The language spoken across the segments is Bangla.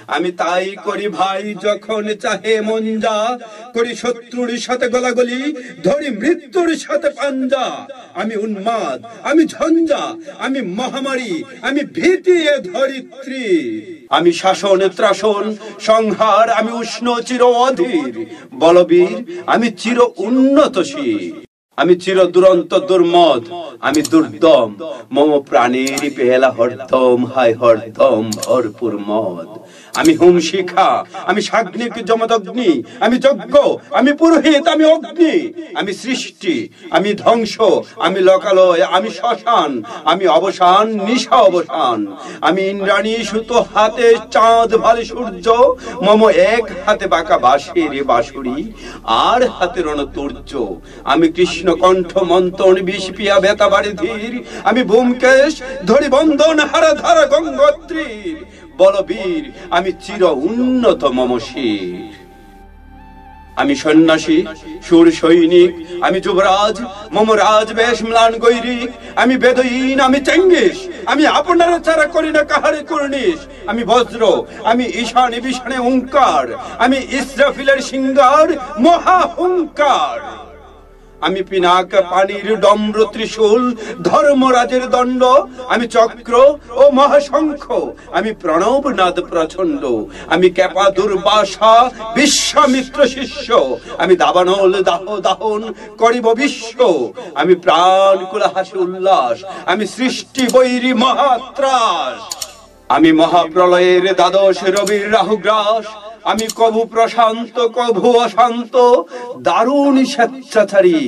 আমি তাই করি ভাই যখন চাহে মন যা, করি শত্রুর সাথে গলাগলি, ধরি মৃত্যুর সাথে পাঞ্জা। আমি উন্মাদ, আমি ঝঞ্ঝা, আমি মহামারী, আমি ভীতি এ ধরিত্রী। আমি শাসন ত্রাসন সংহার, আমি উষ্ণ চির অধীর বলবীর, আমি চির উন্নতশীল। আমি চির দুরন্ত দুর্মদ, আমি দুর্দম, মম প্রাণের পেলা হরদম, হায় হরদম ভরপুর মদ। আমি হুম শিখা, আমি সাগ্নিক যমদগ্নি, আমি যজ্ঞ, আমি পুরোহিত, আমি অগ্নি। আমি সৃষ্টি, আমি ধ্বংস, আমি লোকালয়, আমি শ্মশান, আমি অবসান, নিশা অবসান। আমি ইন্দ্রাণী সুত হাতে চাঁদ ভালে সূর্য, মম এক হাতে বাঁকা বাঁশের বাঁশুরি, আর হাতে রণতুর্য। আমি কৃষ্ণ কণ্ঠ মন্থন, বিষ পিয়া বেতা বাড়ি ধীর, আমি ব্যোমকেশ ধরি বন্ধন হারা ধারা গঙ্গোত্রীর বলবীর, আমি চির উন্নত মম শির। আমি সন্ন্যাসী সুর সৈনিক, আমি যুবরাজ, মম রাজ বেশ ম্লান গৈরিক। আমি বেদয়ীন, আমি চেঙ্গিস, আমি আপনার ছাড়া করি না কাহারে কুর্নিশ। আমি বজ্র, আমি ঈশানে বিশানে ওঙ্কার, আমি ইসরাফিলের সিংহার মহা হুঙ্কার। আমি পিনাক পানির ডম্র ত্রিশূল, ধর্মরাজের দণ্ড, আমি চক্র ও মহাশঙ্খ, আমি প্রণব নাদ প্রচণ্ড। আমি ক্যাপা দুর্বাসা বিশ্বামিত্র শিষ্য, আমি দাবানল দাহ দাহন করিব বিশ্ব। আমি প্রাণ কুলা হাসি উল্লাস, আমি সৃষ্টি বৈরী মহাত্রাস। আমি মহাপ্রলয়ের দ্বাদশ রবির রাহুগ্রাস, আমি কভু প্রশান্ত কভু অশান্ত দারুণ স্বেচ্ছাচারী।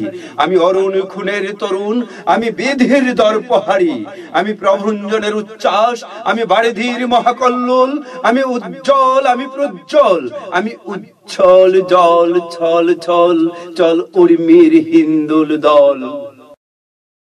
আমি অরুণ খুনের তরুণ, আমি বিধির দর্পহারী। আমি প্রভঞ্জনের উচ্ছ্বাস, আমি বারিধির মহাকল্লোল। আমি উজ্জ্বল, আমি প্রজ্জ্বল, আমি উচ্ছল জল ছল ছল চল উর্মির হিন্দুল দল।